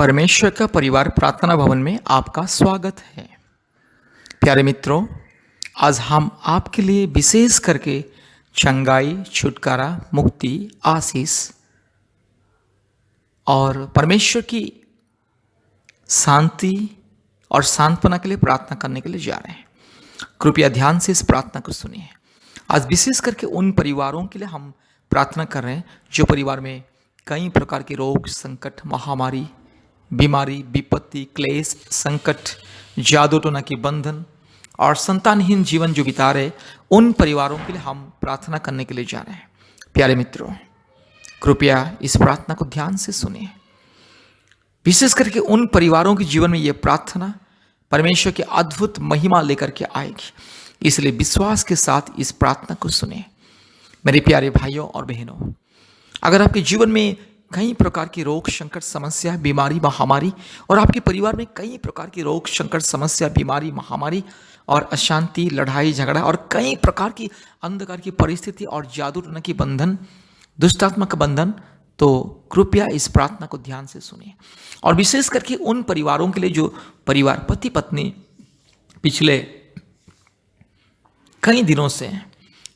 परमेश्वर का परिवार प्रार्थना भवन में आपका स्वागत है। प्यारे मित्रों, आज हम आपके लिए विशेष करके चंगाई, छुटकारा, मुक्ति, आशीष और परमेश्वर की शांति और सांत्वना के लिए प्रार्थना करने के लिए जा रहे हैं। कृपया ध्यान से इस प्रार्थना को सुनिए। आज विशेष करके उन परिवारों के लिए हम प्रार्थना कर रहे हैं जो परिवार में कई प्रकार के रोग, संकट, महामारी, बीमारी, विपत्ति, क्लेश, संकट, जादू टोना के बंधन और संतानहीन जीवन जो बिता रहे, उन परिवारों के लिए हम प्रार्थना करने के लिए जा रहे हैं। प्यारे मित्रों, कृपया इस प्रार्थना को ध्यान से सुनिए। विशेष करके उन परिवारों के जीवन में यह प्रार्थना परमेश्वर की अद्भुत महिमा लेकर के आएगी, इसलिए विश्वास के साथ इस प्रार्थना को सुने। मेरे प्यारे भाइयों और बहनों, अगर आपके जीवन में कई प्रकार की रोग, संकट, समस्या, बीमारी, महामारी और आपके परिवार में कई प्रकार की रोग, संकट, समस्या, बीमारी, महामारी और अशांति, लड़ाई, झगड़ा और कई प्रकार की अंधकार की परिस्थिति और जादू टोना की बंधन, दुष्टात्मा का बंधन, तो कृपया इस प्रार्थना को ध्यान से सुनिए। और विशेष करके उन परिवारों के लिए जो परिवार पति पत्नी पिछले कई दिनों से,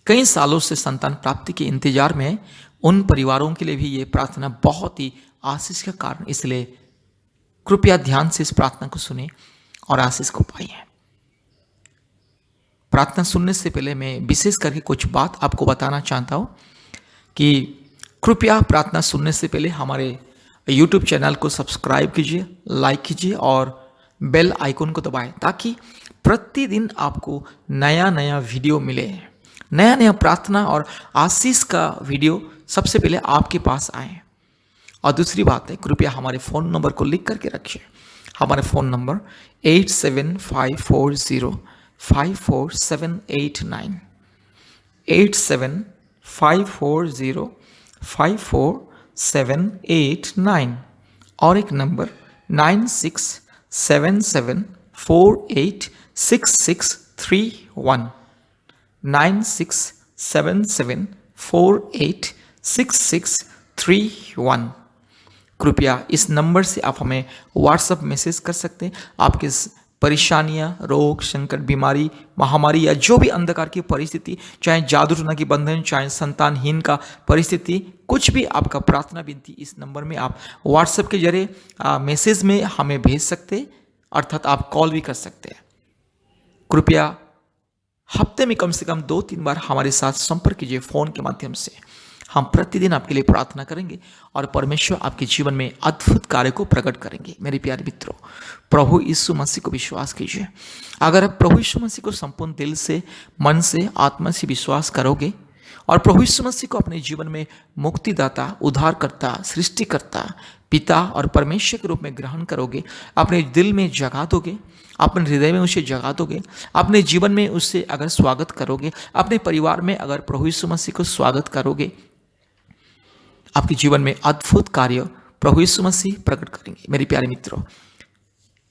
कई सालों से संतान प्राप्ति के इंतजार में, उन परिवारों के लिए भी ये प्रार्थना बहुत ही आशीष का कारण। इसलिए कृपया ध्यान से इस प्रार्थना को सुने और आशीष को पाइए। प्रार्थना सुनने से पहले मैं विशेष करके कुछ बात आपको बताना चाहता हूं कि कृपया प्रार्थना सुनने से पहले हमारे YouTube चैनल को सब्सक्राइब कीजिए, लाइक कीजिए और बेल आइकन को दबाएं, ताकि प्रतिदिन आपको नया नया वीडियो मिले, नया नया प्रार्थना और आशीष का वीडियो सबसे पहले आपके पास आए। और दूसरी बात है, कृपया हमारे फ़ोन नंबर को लिख करके रखिए। हमारे फ़ोन नंबर 8754054789, 8754054789 और एक नंबर 9677486631, 9677486631। कृपया इस नंबर से आप हमें व्हाट्सएप मैसेज कर सकते हैं। आपकी परेशानियां, रोग, संकट, बीमारी, महामारी या जो भी अंधकार की परिस्थिति, चाहे जादू टोना की बंधन, चाहे संतानहीन का परिस्थिति, कुछ भी आपका प्रार्थना विनती, इस नंबर में आप व्हाट्सएप के जरिए मैसेज में हमें भेज सकते, अर्थात आप कॉल भी कर सकते हैं। कृपया हफ्ते में कम से कम 2-3 बार हमारे साथ संपर्क कीजिए फ़ोन के माध्यम से। हम प्रतिदिन आपके लिए प्रार्थना करेंगे और परमेश्वर आपके जीवन में अद्भुत कार्य को प्रकट करेंगे। मेरे प्यारे मित्रों, प्रभु यीशु मसीह को विश्वास कीजिए। अगर आप प्रभु यीशु मसीह को संपूर्ण दिल से, मन से, आत्मा से विश्वास करोगे और प्रभु यीशु मसीह को अपने जीवन में मुक्तिदाता, उद्धारकर्ता, सृष्टिकर्ता, पिता और परमेश्वर के रूप में ग्रहण करोगे, अपने दिल में जगा दोगे, अपने हृदय में उसे जगा दोगे, अपने जीवन में उससे अगर स्वागत करोगे, अपने परिवार में अगर प्रभु यीशु मसीह को स्वागत करोगे, आपके जीवन में अद्भुत कार्य प्रभु यीशु मसीह प्रकट करेंगे। मेरे प्यारे मित्रों,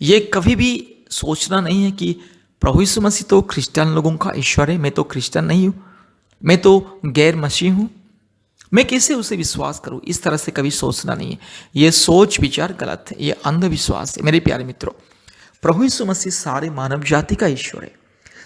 ये कभी भी सोचना नहीं है कि प्रभु यीशु मसीह तो क्रिश्चियन लोगों का ईश्वर है, मैं तो क्रिश्चियन नहीं हूँ, मैं तो गैर मसीह हूँ, मैं कैसे उसे विश्वास करूँ। इस तरह से कभी सोचना नहीं है। ये सोच विचार गलत है, ये अंधविश्वास है। मेरे प्यारे मित्रों, प्रभु यीशु मसीह सारे मानव जाति का ईश्वर है,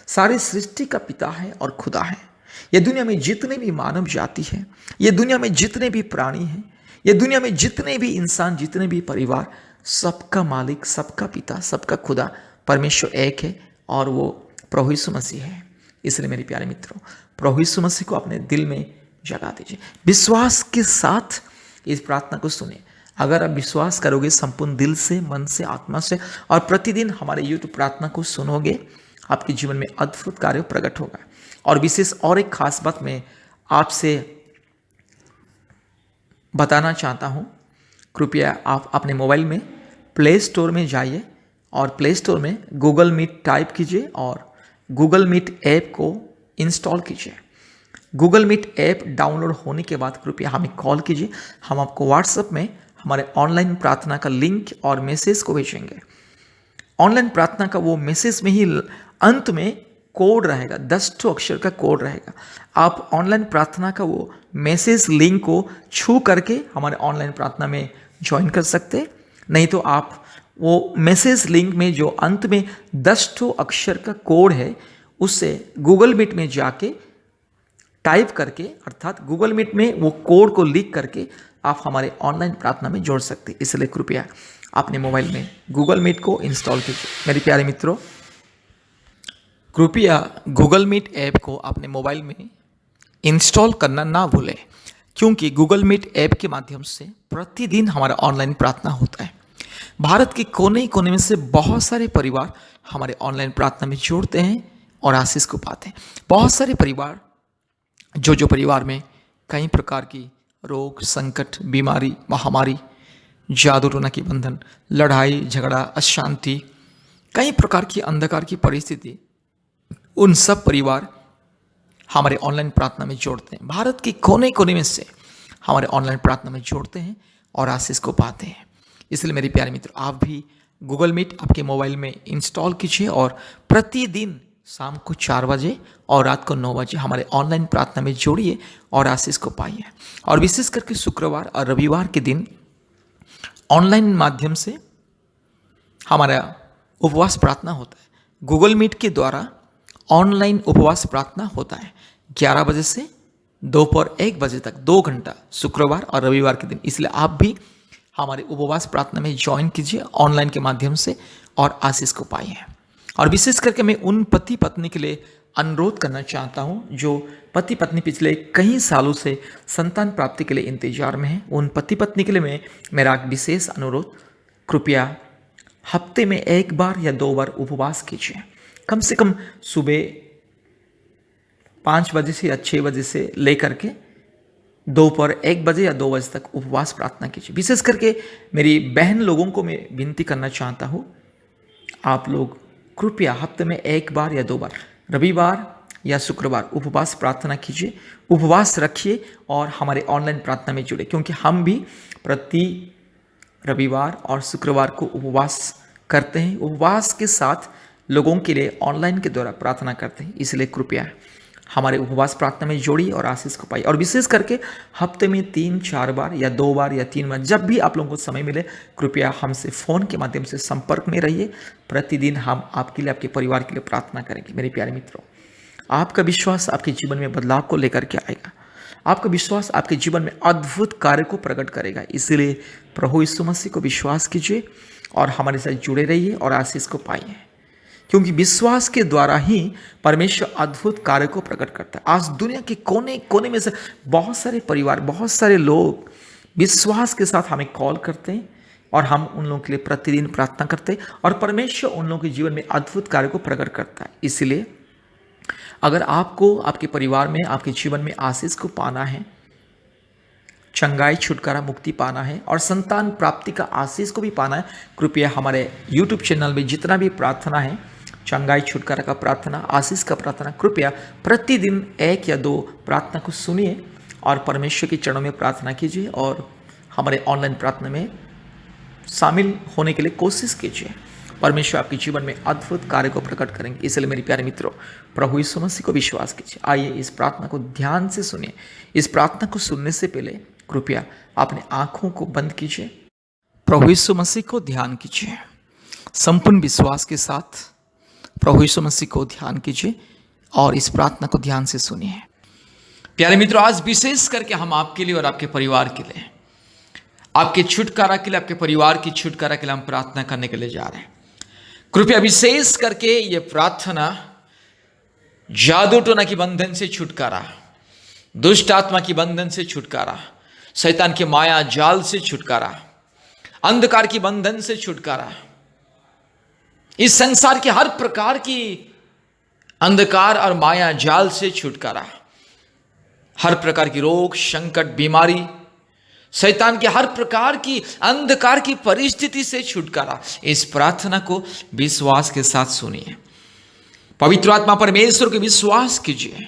सारे सृष्टि का पिता है और खुदा है। ये दुनिया में जितने भी मानव जाति है, ये दुनिया में जितने भी प्राणी हैं, ये दुनिया में जितने भी इंसान, जितने भी परिवार, सबका मालिक, सबका पिता, सबका खुदा परमेश्वर एक है और वो प्रभु यीशु मसीह है। इसलिए मेरे प्यारे मित्रों, प्रभु यीशु मसीह को अपने दिल में जगा दीजिए। विश्वास के साथ इस प्रार्थना को सुने। अगर आप विश्वास करोगे संपूर्ण दिल से, मन से, आत्मा से और प्रतिदिन हमारे YouTube प्रार्थना को सुनोगे, आपके जीवन में अद्भुत कार्य प्रकट होगा। और विशेष और एक खास बात मैं आपसे बताना चाहता हूँ। कृपया आप अपने मोबाइल में प्ले स्टोर में जाइए और प्ले स्टोर में गूगल मीट टाइप कीजिए और गूगल मीट ऐप को इंस्टॉल कीजिए। गूगल मीट ऐप डाउनलोड होने के बाद कृपया हमें कॉल कीजिए। हम आपको व्हाट्सएप में हमारे ऑनलाइन प्रार्थना का लिंक और मैसेज को भेजेंगे। ऑनलाइन प्रार्थना का वो मैसेज में ही अंत में कोड रहेगा, 10 अक्षर का कोड रहेगा। आप ऑनलाइन प्रार्थना का वो मैसेज लिंक को छू करके हमारे ऑनलाइन प्रार्थना में ज्वाइन कर सकते, नहीं तो आप वो मैसेज लिंक में जो अंत में 10 अक्षर का कोड है उससे गूगल मीट में जाके टाइप करके, अर्थात गूगल मीट में वो कोड को लिख करके आप हमारे ऑनलाइन प्रार्थना में जोड़ सकते हैं। इसलिए कृपया अपने मोबाइल में गूगल मीट को इंस्टॉल कीजिए। मेरे प्यारे मित्रों, कृपया गूगल मीट ऐप को अपने मोबाइल में इंस्टॉल करना ना भूलें, क्योंकि गूगल मीट ऐप के माध्यम से प्रतिदिन हमारा ऑनलाइन प्रार्थना होता है। भारत के कोने कोने में से बहुत सारे परिवार हमारे ऑनलाइन प्रार्थना में जोड़ते हैं और आशीष को पाते हैं। बहुत सारे परिवार जो परिवार में कई प्रकार की रोग, संकट, बीमारी, महामारी, जादू टोना की बंधन, लड़ाई झगड़ा, अशांति, कई प्रकार की अंधकार की परिस्थिति, उन सब परिवार हमारे ऑनलाइन प्रार्थना में जोड़ते हैं। भारत के कोने कोने में से हमारे ऑनलाइन प्रार्थना में जोड़ते हैं और आशीष को पाते हैं। इसलिए मेरे प्यारे मित्र, आप भी गूगल मीट आपके मोबाइल में इंस्टॉल कीजिए और प्रतिदिन शाम को 4 बजे और रात को 9 बजे हमारे ऑनलाइन प्रार्थना में जोड़िए और आशीष को पाइए। और विशेष करके शुक्रवार और रविवार के दिन ऑनलाइन माध्यम से हमारा उपवास प्रार्थना होता है। गूगल मीट के द्वारा ऑनलाइन उपवास प्रार्थना होता है 11 बजे से दोपहर 1 बजे तक, 2 घंटा, शुक्रवार और रविवार के दिन। इसलिए आप भी हमारे उपवास प्रार्थना में ज्वाइन कीजिए ऑनलाइन के माध्यम से और आशीष को पाइए। और विशेष करके मैं उन पति पत्नी के लिए अनुरोध करना चाहता हूं जो पति पत्नी पिछले कई सालों से संतान प्राप्ति के लिए इंतजार में हैं। उन पति पत्नी के लिए मेरा एक विशेष अनुरोध, कृपया हफ्ते में 1 बार या 2 बार उपवास कीजिए। कम से कम सुबह 5 बजे से या 6 बजे से लेकर के दोपहर 1 बजे या 2 बजे तक उपवास प्रार्थना कीजिए। विशेष करके मेरी बहन लोगों को मैं विनती करना चाहता हूँ, आप लोग कृपया हफ्ते में 1 बार या 2 बार, रविवार या शुक्रवार उपवास प्रार्थना कीजिए, उपवास रखिए और हमारे ऑनलाइन प्रार्थना में जुड़े, क्योंकि हम भी प्रति रविवार और शुक्रवार को उपवास करते हैं। उपवास के साथ लोगों के लिए ऑनलाइन के द्वारा प्रार्थना करते हैं। इसलिए कृपया हमारे उपवास प्रार्थना में जोड़िए और आशीष को पाइए। और विशेष करके हफ्ते में 3-4 बार या 2 बार या 3 बार, जब भी आप लोगों को समय मिले, कृपया हमसे फ़ोन के माध्यम से संपर्क में रहिए। प्रतिदिन हम आपके लिए, आपके परिवार के लिए प्रार्थना करेंगे। मेरे प्यारे मित्रों, आपका विश्वास आपके जीवन में बदलाव को लेकर के आएगा। आपका विश्वास आपके जीवन में अद्भुत कार्य को प्रकट करेगा। इसलिए प्रभु यीशु मसीह को विश्वास कीजिए और हमारे साथ जुड़े रहिए और आशीष को पाइए, क्योंकि विश्वास के द्वारा ही परमेश्वर अद्भुत कार्य को प्रकट करता है। आज दुनिया के कोने कोने में से बहुत सारे परिवार, बहुत सारे लोग विश्वास के साथ हमें कॉल करते हैं और हम उन लोगों के लिए प्रतिदिन प्रार्थना करते हैं और परमेश्वर उन लोगों के जीवन में अद्भुत कार्य को प्रकट करता है। इसलिए अगर आपको आपके परिवार में, आपके जीवन में आशीष को पाना है, चंगाई, छुटकारा, मुक्ति पाना है और संतान प्राप्ति का आशीष को भी पाना है, कृपया हमारे YouTube चैनल में जितना भी प्रार्थना है, चंगाई, छुटकारा का प्रार्थना, आशीष का प्रार्थना, कृपया प्रतिदिन 1 या 2 प्रार्थना को सुनिए और परमेश्वर के चरणों में प्रार्थना कीजिए और हमारे ऑनलाइन प्रार्थना में शामिल होने के लिए कोशिश कीजिए। परमेश्वर आपके जीवन में अद्भुत कार्य को प्रकट करेंगे। इसलिए मेरे प्यारे मित्रों, प्रभु यीशु मसीह को विश्वास कीजिए। आइए इस प्रार्थना को ध्यान से सुनिए। इस प्रार्थना को सुनने से पहले कृपया अपने आंखों को बंद कीजिए, प्रभु यीशु मसीह को ध्यान कीजिए। संपूर्ण विश्वास के साथ प्रभु यीशु मसीह को ध्यान कीजिए और इस प्रार्थना को ध्यान से सुनिए। प्यारे मित्रों, आज विशेष करके हम आपके लिए और आपके परिवार के लिए, आपके छुटकारा के लिए, आपके परिवार की छुटकारा के लिए हम प्रार्थना करने के लिए जा रहे हैं। कृपया विशेष करके ये प्रार्थना जादू टोना की बंधन से छुटकारा, दुष्ट आत्मा की बंधन से छुटकारा, शैतान के माया जाल से छुटकारा, अंधकार की बंधन से छुटकारा, इस संसार के हर प्रकार की अंधकार और माया जाल से छुटकारा, हर प्रकार की रोग, संकट, बीमारी, शैतान के हर प्रकार की अंधकार की परिस्थिति से छुटकारा, इस प्रार्थना को विश्वास के साथ सुनिए। पवित्र आत्मा परमेश्वर को विश्वास कीजिए,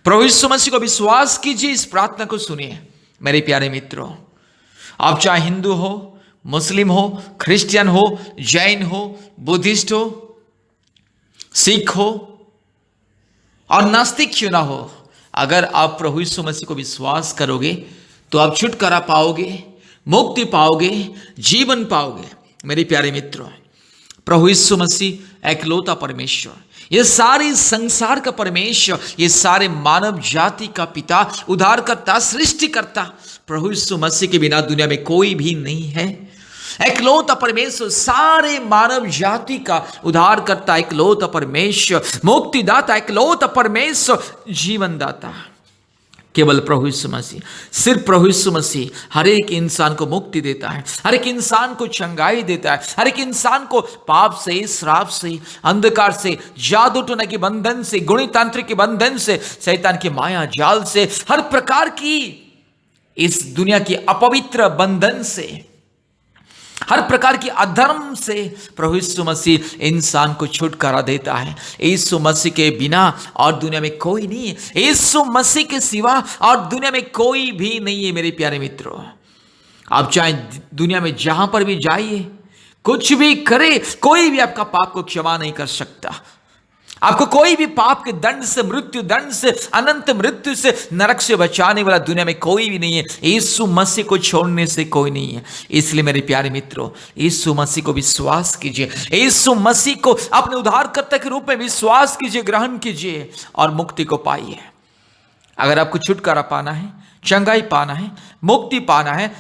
प्रभु यीशु मसीह को विश्वास कीजिए, इस प्रार्थना को सुनिए। मेरे प्यारे मित्रों, आप चाहे हिंदू हो, मुस्लिम हो, क्रिश्चियन हो, जैन हो, बुद्धिस्ट हो, सिख हो और नास्तिक क्यों ना हो, अगर आप प्रभु यीशु मसीह को विश्वास करोगे तो आप छुटकारा पाओगे, मुक्ति पाओगे, जीवन पाओगे। मेरे प्यारे मित्रों, प्रभु यीशु मसीह एकलौता परमेश्वर, ये सारे संसार का परमेश्वर, ये सारे मानव जाति का पिता, उद्धारकर्ता, सृष्टिकर्ता, प्रभु यीशु मसीह के बिना दुनिया में कोई भी नहीं है। एकलौता परमेश्वर, सारे मानव जाति का उद्धारकर्ता, एकलौता परमेश्वर, मुक्तिदाता, एकलौता परमेश्वर, जीवनदाता, केवल प्रभु यीशु मसीह, सिर्फ प्रभु यीशु मसीह हर एक इंसान को मुक्ति देता है, हर एक इंसान को चंगाई देता है, हर एक इंसान को पाप से, श्राप से, अंधकार से, जादू टोना के बंधन से, गुणितांत्रिक के बंधन से, शैतान की माया जाल से, हर प्रकार की इस दुनिया की अपवित्र बंधन से, हर प्रकार की अधर्म से प्रभु यीशु मसीह इंसान को छुटकारा देता है। यीशु मसीह के बिना और दुनिया में कोई नहीं है, यीशु मसीह के सिवा और दुनिया में कोई भी नहीं है। मेरे प्यारे मित्रों, आप चाहे दुनिया में जहां पर भी जाइए, कुछ भी करे, कोई भी आपका पाप को क्षमा नहीं कर सकता। आपको कोई भी पाप के दंड से, मृत्यु दंड से, अनंत मृत्यु से, नरक से बचाने वाला दुनिया में कोई भी नहीं है। यीशु मसीह को छोड़ने से कोई नहीं है। इसलिए मेरे प्यारे मित्रों, यीशु मसीह को विश्वास कीजिए, यीशु मसीह को अपने उद्धारकर्ता के रूप में विश्वास कीजिए, ग्रहण कीजिए और मुक्ति को पाइए। अगर आपको छुटकारा पाना है, चंगाई पाना है, मुक्ति पाना है,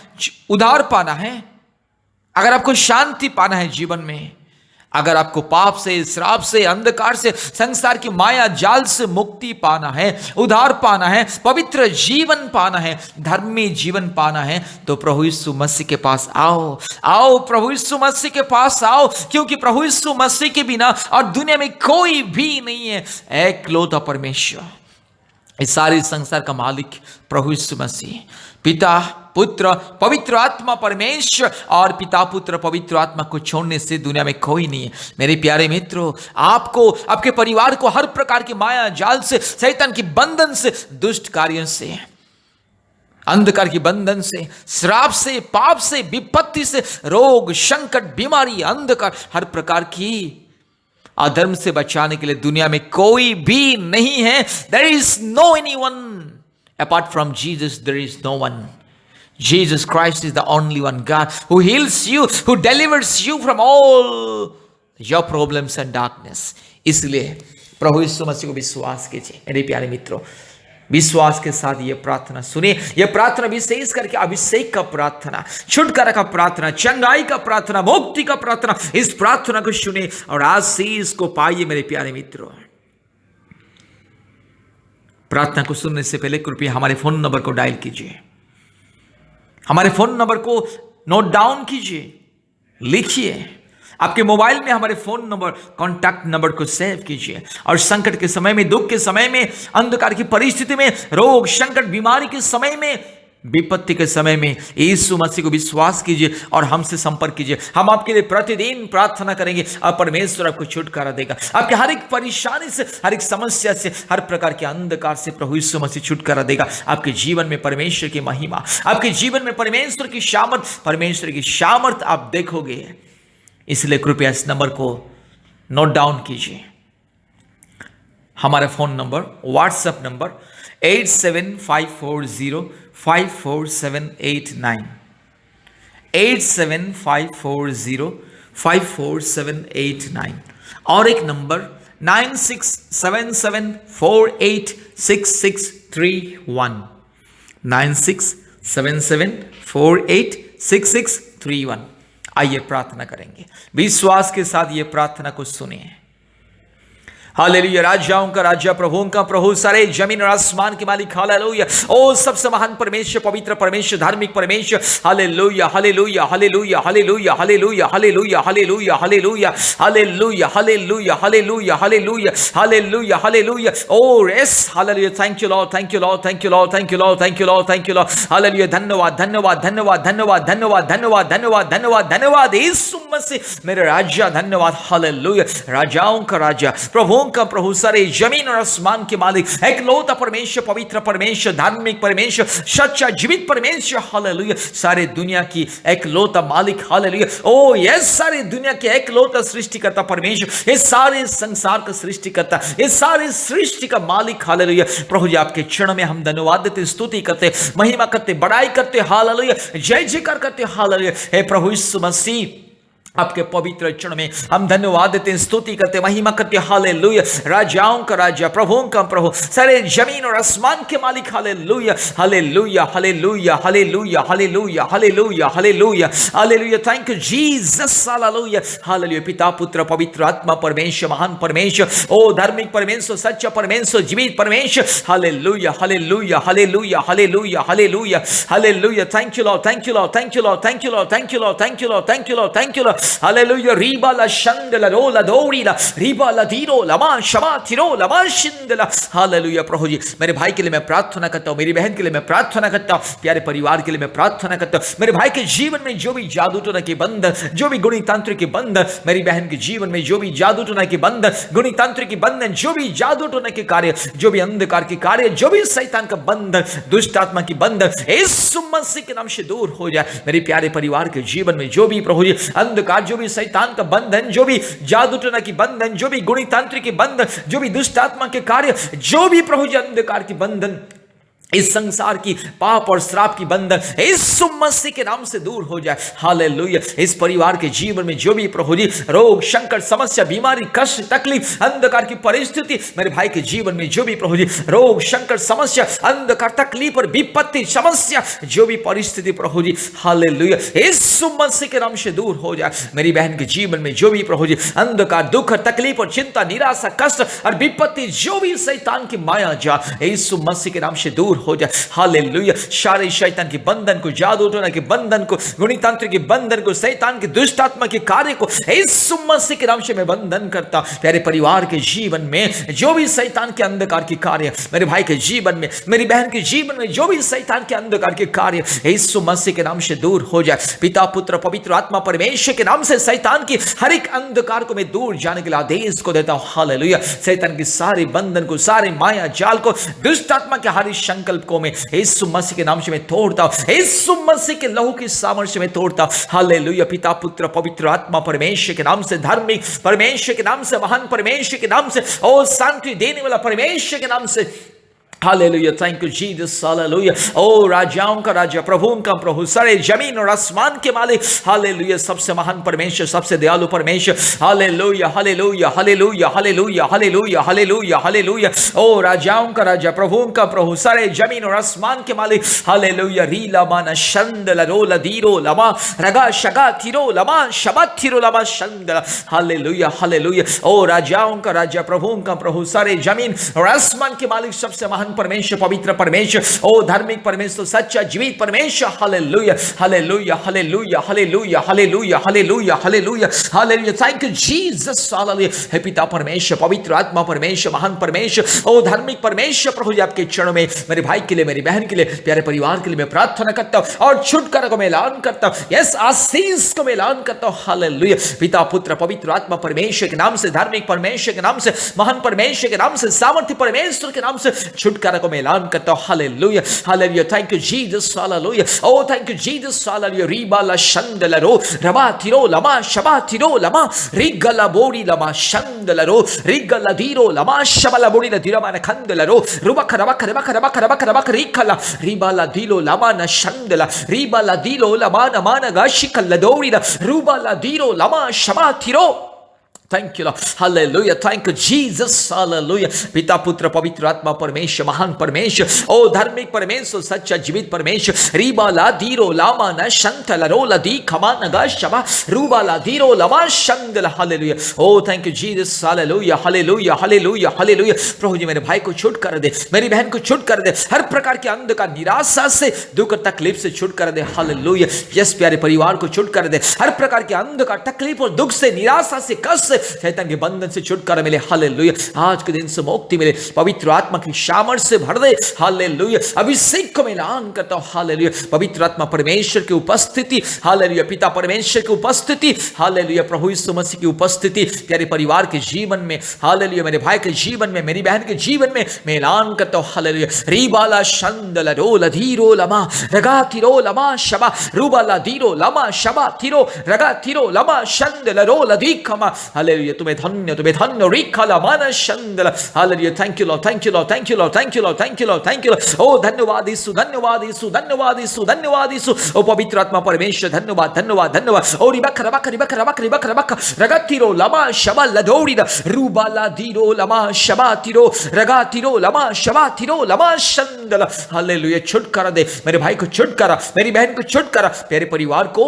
उद्धार पाना है, अगर आपको शांति पाना है जीवन में, अगर आपको पाप से, श्राप से, अंधकार से, संसार की माया जाल से मुक्ति पाना है, उद्धार पाना है, पवित्र जीवन पाना है, धर्मी जीवन पाना है, तो प्रभु यीशु मसीह के पास आओ। आओ, प्रभु यीशु मसीह के पास आओ, क्योंकि प्रभु यीशु मसीह के बिना और दुनिया में कोई भी नहीं है। एकलौता परमेश्वर, इस सारे संसार का मालिक प्रभु यीशु मसीह, पिता, पुत्र, पवित्र आत्मा परमेश्वर, और पिता, पुत्र, पवित्र आत्मा को छोड़ने से दुनिया में कोई नहीं है। मेरे प्यारे मित्रों, आपको, आपके परिवार को हर प्रकार की माया जाल से, शैतान की बंधन से, दुष्ट कार्यों से, अंधकार की बंधन से, श्राप से, पाप से, विपत्ति से, रोग, संकट, बीमारी, अंधकार, हर प्रकार की अधर्म से बचाने के लिए दुनिया में कोई भी नहीं है। There is no anyone apart from Jesus. There is no one. Jesus Christ is the only one God who heals you, who delivers you from all your problems and darkness. इसलिए प्रभु यीशु मसीह को विश्वास कीजिए। मेरे प्यारे मित्रों, विश्वास के साथ ये प्रार्थना सुनिए। ये प्रार्थना विशेष करके अभिषेक का प्रार्थना, छुटकारा का प्रार्थना, चंगाई का प्रार्थना, मुक्ति का प्रार्थना, इस प्रार्थना को सुनिए और आशीष को पाइए। मेरे प्यारे मित्रों, प्रार्थना को सुनने से पहले कृपया हमारे फोन नंबर को डायल कीजिए, हमारे फोन नंबर को नोट डाउन कीजिए, लिखिए। आपके मोबाइल में हमारे फोन नंबर, कॉन्टैक्ट नंबर को सेव कीजिए और संकट के समय में, दुख के समय में, अंधकार की परिस्थिति में, रोग, संकट, बीमारी के समय में, विपत्ति के समय में यीशु मसीह को विश्वास कीजिए और हमसे संपर्क कीजिए। हम आपके लिए प्रतिदिन प्रार्थना करेंगे और परमेश्वर आपको छुटकारा देगा। आपके हर एक परेशानी से, हर एक समस्या से, हर प्रकार के अंधकार से प्रभु यीशु मसीह छुटकारा देगा। आपके जीवन में परमेश्वर की महिमा, आपके जीवन में परमेश्वर की सामर्थ आप देखोगे। इसलिए कृपया इस नंबर को नोट डाउन कीजिए। हमारा फोन नंबर, व्हाट्सएप नंबर 8754054789, 8754054789, और एक नंबर 9677486631, 9677486631। आइए प्रार्थना करेंगे। विश्वास के साथ ये प्रार्थना को सुनिए। हालेलुया। राजाओं का राजा, प्रभुओं का प्रभु, सारे जमीन और आसमान के मालिक, हालेलुया। ओ सबसे महान परमेश्वर, पवित्र परमेश्वर, धार्मिक परमेश्वर, हालेलुया, हालेलुया, हालेलुया, हालेलुया, हालेलुया, हालेलुया, हालेलुया, हालेलुया, हालेलुया, हालेलुया, हालेलुया, हालेलुया, हालेलुया, हालेलुया। ओ yes, hallelujah. Thank you lord, thank you lord, thank you lord, thank you lord, thank you lord, thank you lord. Hallelujah. धन्यवाद, धन्यवाद, धन्यवाद, धन्यवाद, धन्यवाद, धन्यवाद, धन्यवाद, धन्यवाद, धन्यवाद यीशु मसीह मेरे राजा, धन्यवाद। हालेलुया। राजाओं का राजा, प्रभुओं प्रभुओं का प्रभु, सारे जमीन और आसमान के मालिक, एकलौता परमेश्वर, पवित्र परमेश्वर, धार्मिक परमेश्वर, सच्चा जीवित परमेश्वर, हालेलुया, सारे दुनिया की एकलौता मालिक, हालेलुया, ओ यस, सारे दुनिया के एकलौता सृष्टिकर्ता परमेश्वर, इस सारे संसार का सृष्टिकर्ता, इस सारे सृष्टि का मालिक, हालेलुया। प्रभु जी आपके चरणों में हम धन्यवाद देते, स्तुति करते, महिमा करते, बड़ाई करते, हालेलुया, जय जयकार करते, हालेलुया। हे प्रभु यीशु मसीह, आपके पवित्र चरण में हम धन्यवाद देते हैं, स्तुति करते, महिमा करते, हालेलुया। राजाओं का राजा, प्रभुओं का प्रभु, सारे जमीन और आसमान के मालिक, हालेलुया, हालेलुया, हालेलुया, हालेलुया, हालेलुया, हालेलुया, हालेलुया, हालेलुया। थैंक यू जीसस, हालेलुया, हालेलुया। पिता, पुत्र, पवित्र आत्मा परमेश्वर, महान परमेश्वर, ओ धार्मिक परमेश्वर, सच्चा परमेश्वर, जीवित परमेश्वर, हालेलुया, हालेलुया, हालेलुया, हालेलुया, हालेलुया, हालेलुया। Thank you lord, thank you lord, thank you lord, thank you lord, thank you lord, thank you lord, thank you lord, thank you lord, हालेलुया। रीबा ला शंदला रोला दोरीला, रीबा ला दीरो लमा शबा थिरो लमा शिंदला, हालेलुया। प्रभु जी मेरे भाई के लिए मैं प्रार्थना करता हूं, मेरी बहन के लिए मैं प्रार्थना करता हूं, प्यारे परिवार के लिए मैं प्रार्थना करता हूं। मेरे भाई के जीवन में जो भी जादू टोना के बंधन, जो भी गुणितांत्र के बंधन, मेरी बहन के जीवन में जो भी जादू टोना के बंधन, गुणितांत्र के बंधन, जो भी जादू टोना के कार्य, जो भी अंधकार के कार्य, जो भी शैतान का बंधन, दुष्ट आत्मा की बंधन, यीशु मसीह के नाम से दूर हो जाए। मेरे प्यारे परिवार के जीवन में जो भी प्रभु जी अंधकार, जो भी शैतान का बंधन, जो भी जादू टोना की बंधन, जो भी गुणितांत्रिक की बंधन, जो भी दुष्ट आत्मा के कार्य, जो भी प्रभु जी अंधकार की बंधन, इस संसार की पाप और श्राप की बंधन यीशु मसीह के नाम से दूर हो जाए, हालेलुया। इस परिवार के जीवन में जो भी प्रभु जी रोग, संकट, समस्या, बीमारी, कष्ट, तकलीफ, अंधकार की परिस्थिति, मेरे भाई के जीवन में जो भी प्रभु जी रोग, संकट, समस्या, अंधकार, तकलीफ और विपत्ति, समस्या, जो भी परिस्थिति प्रभु जी, हालेलुया, यीशु मसीह के नाम से दूर हो जाए। मेरी बहन के जीवन में जो भी प्रभु जी अंधकार, दुख, तकलीफ और चिंता, निराशा, कष्ट और विपत्ति, जो भी शैतान की माया जा, यीशु मसीह के नाम से दूर हो जाए, हालेलुया। सारे शैतान के बंधन को, जादू टोना के बंधन को, गुणितांत्रिक के बंधन को, शैतान के दुष्ट आत्मा के कार्य को यीशु मसीह के नाम से मैं बंधन करता। प्यारे परिवार के जीवन में जो भी शैतान के अंधकार के कार्य, मेरे भाई के जीवन में, मेरी बहन के जीवन में जो भी शैतान के अंधकार के कार्य, यीशु मसीह के नाम से दूर हो जाए। पिता, पुत्र, पवित्र आत्मा परमेश्वर के नाम से शैतान की हर एक अंधकार को मैं दूर जाने के लिए आदेश को देता हूं, हालेलुया। शैतान के सारे बंधन को, सारे माया जाल को, दुष्ट आत्मा के हर संकल्प को मैं यीशु मसीह के नाम से मैं तोड़ता हूं, यीशु मसीह के लहू की सामर्थ्य से मैं तोड़ता हूं, हालेलुया। पिता, पुत्र, पवित्र आत्मा परमेश्वर के नाम से, धार्मिक परमेश्वर के नाम से, महान परमेश्वर के नाम से, और शांति देने वाला परमेश्वर के नाम से, हालेलुया। थैंक यू जीसस, हालेलुया। ओ राजाओं का राजा, प्रभुओं का प्रभु, सारे जमीन और आसमान के मालिक, हालेलुया, सबसे महान परमेश्वर, सबसे दयालु परमेश्वर, हालेलुया, हालेलुया, हालेलुया, हालेलुया, हालेलुया, हालेलुया, हालेलुया। ओ राजाओं का राजा, प्रभुओं का प्रभु, सारे जमीन और आसमान के मालिक, हालेलुया। रीला माना शंदला रोला दीरो लमा रगा शगा थिरो लमा शबा थिरो लमा शंदला, हालेलुया, हालेलुया। ओ राजाओं का राजा, प्रभुओं का प्रभु, सारे जमीन और आसमान के मालिक, सबसे महान परमेश्वर, पवित्र परमेश्वर, ओ धार्मिक परमेश्वर, सच्चा जीवित परमेश्वर, हालेलुया, हालेलुया, हालेलुया, हालेलुया, हालेलुया, हालेलुया, हालेलुया, हालेलुया। थैंक यू जीसस, हालेलुया। हे पिता परमेश्वर, पवित्र आत्मा परमेश्वर, महान परमेश्वर, ओ धार्मिक परमेश्वर, प्रभु जी आपके चरणों में मेरे भाई के लिए, मेरी बहन के लिए, प्यारे परिवार के लिए मैं प्रार्थना करता हूं और छुटकारा को मैं ऐलान करता हूं, यस, आशीष को मैं ऐलान करता हूं, हालेलुया। पिता, पुत्र, पवित्र आत्मा परमेश्वर के नाम से, धार्मिक परमेश्वर के नाम से, महान परमेश्वर के नाम से, सामर्थ्य परमेश्वर के नाम से छुटकारा को मैं ऐलान करता हूं, हालेलुया, हालेलुया। थैंक यू जीसस, हालेलुया। ओ थैंक यू जीसस, हालेलुया। रीबा ला शंदला रो रबा थिरो लमा शबा थिरो लमा रिगला बोरी लमा शंदला रो रिगला दीरो लमा शबला बोरी ला दिरमा न खंदला रो रुबा खरबा खरबा खरबा खरबा खरबा रिखला रीबा ला दिलो लमा न शंदला रीबा ला दिलो लमा न मान गाशिकल दोरी ला रूबा ला दिरो लमा शबा थिरो। थैंक यू लॉर्ड, हालेलुया। थैंक यू जीसस, हालेलुया। पिता, पुत्र, पवित्र आत्मा परमेश्वर, महान परमेश्वर, ओ धार्मिक परमेश्वर, सच्चा जीवित परमेश्वर, रीबा ला दीरो लामा न शंतला रोला दी खमा नगा शबा रूबा ला दीरो लमा शंदला, हालेलुया। ओ थैंक यू जीसस, हालेलुया, हालेलुया, हालेलुया, हालेलुया। प्रभु जी मेरे भाई को छुटकारा दे, मेरी बहन को छुटकारा दे, हर प्रकार के अंधकार, निराशा से, दुख, तकलीफ से छुटकारा दे, हालेलुया। यस, प्यारे परिवार को छुटकारा दे, हर प्रकार के अंधकार, तकलीफ और दुख से, निराशा से, कष्ट से, शैतान के बंधन से छुटकारा मिले। हालेलुया। आज के दिन से मुक्ति मिले, पवित्र आत्मा की सामर्थ से भर दे। हालेलुया। अभिषेक को मैं ऐलान करता हूं। हालेलुया। पवित्र आत्मा परमेश्वर की उपस्थिति, हालेलुया, पिता परमेश्वर की उपस्थिति, हालेलुया, प्रभु यीशु मसीह की उपस्थिति तेरे परिवार के जीवन में, हालेलुया, मेरे भाई के जीवन में, मेरी बहन के जीवन में मैं ऐलान करता हूं। हालेलुया। रीबाला शंदला रोला धीरो लमा रगा तिरो लमा शबा रूबाला धीरो लमा शबा तिरो रगा तिरो लमा शंदला रोला दीखमा। हालेलुया। तुम्हें धन्य रिखला माना शंदला। हालेलुया। Thank you lord, thank you lord, thank you lord, thank you lord, thank you lord, thank you lord. ओ धन्यवाद यीशु, धन्यवाद यीशु, धन्यवाद यीशु, धन्यवाद यीशु। ओ पवित्र आत्मा परमेश्वर धन्यवाद, धन्यवाद, धन्यवाद। ओ रिबक रबक रिबक रबक रिबक रबक रगतिरो लमा शबा लदोरिदा रूबाला दीरो लमा शबा तिरो रगातिरो लमा शबा तिरो लमा शंदला। हालेलुया। छुटकारा दे मेरे भाई को, छुटकारा मेरी बहन को, छुटकारा मेरे परिवार को,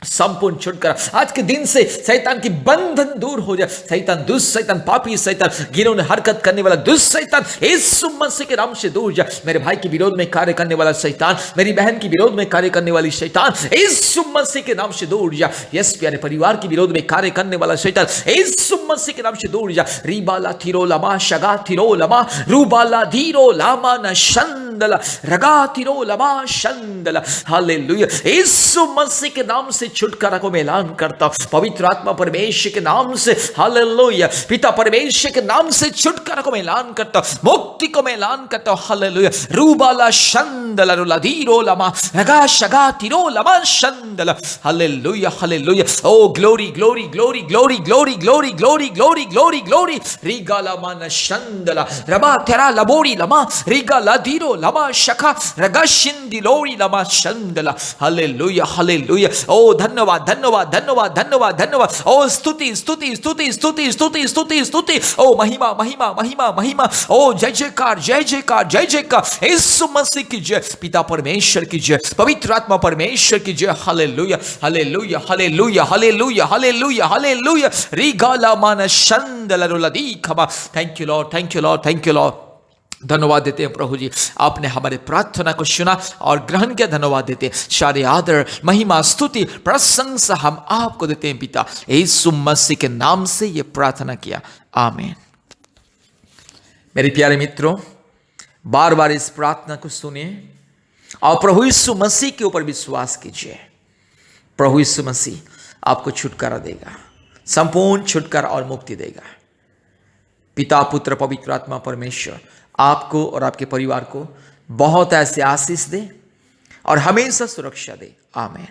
संपूर्ण छुटकारा। आज के दिन से शैतान की बंधन दूर हो जाए। शैतान, दुष्ट शैतान, पापी शैतान, घिनौनी हरकत करने वाला दुष्ट शैतान यीशु मसीह के नाम से दूर जाए। मेरे भाई के विरोध में कार्य करने वाला शैतान, मेरी बहन के विरोध में कार्य करने वाली शैतान यीशु मसीह के नाम से दूर जा। यस प्यारे, परिवार के विरोध में कार्य करने वाला शैतान यीशु मसीह के नाम से दूर जा। रीबाला थिरो लमा शगा थिरो लमा रूबाला धीरो लामा न शंदला रगा थिरो लमा शंदला। हालेलुया। यीशु मसीह के नाम से छुटकारा को मैं ऐलान करता हूं। पवित्र आत्मा परमेश्वर के नाम से, हालेलुया, पिता परमेश्वर के नाम से छुटकारा को मैं ऐलान करता हूं, मुक्ति को मैं ऐलान करता हूं। हालेलुया। रूबाला शंदला रुला धीरो लमा रगा शगा तिरो लमा शंदला। हालेलुया, हालेलुया। ओ glory, glory, glory, glory, glory, glory, glory, glory, glory, glory. रिगाला मान शंदला रबा तेरा लबोरी लमा रिगाला धीरो लमा शखा रगा शिंदी लोरी लमा शंदला। हालेलुया, हालेलुया। ओ धन्यवाद, धन्यवाद, धन्यवाद, धन्यवाद, धन्यवाद। ओ स्तुति, स्तुति, स्तुति, स्तुति, स्तुति, स्तुति, स्तुति। ओ महिमा, महिमा, महिमा, महिमा। ओ जय जयकार, जय जयकार, जय जयकार। यीशु मसीह की जय, पिता परमेश्वर की जय, पवित्र आत्मा परमेश्वर की जय। हालेलुया, हालेलुया, हालेलुया, हालेलुया, हालेलुया, हालेलुया। रिगाला मान शंदला रुलदी खबा। Thank you lord, thank you lord, thank you lord. धन्यवाद देते हैं प्रभु जी, आपने हमारे प्रार्थना को सुना और ग्रहण किया। धन्यवाद देते हैं, सारे आदर, महिमा, स्तुति, प्रशंसा हम आपको देते हैं पिता। यीशु मसीह के नाम से ये प्रार्थना किया, आमीन। मेरे प्यारे मित्रों, बार बार इस प्रार्थना को सुनिए और प्रभु यीशु मसीह के ऊपर विश्वास कीजिए। प्रभु यीशु मसीह आपको छुटकारा देगा, संपूर्ण छुटकारा और मुक्ति देगा। पिता, पुत्र, पवित्र आत्मा परमेश्वर आपको और आपके परिवार को बहुत ऐसे आशीष दे और हमेशा सुरक्षा दे, आमीन।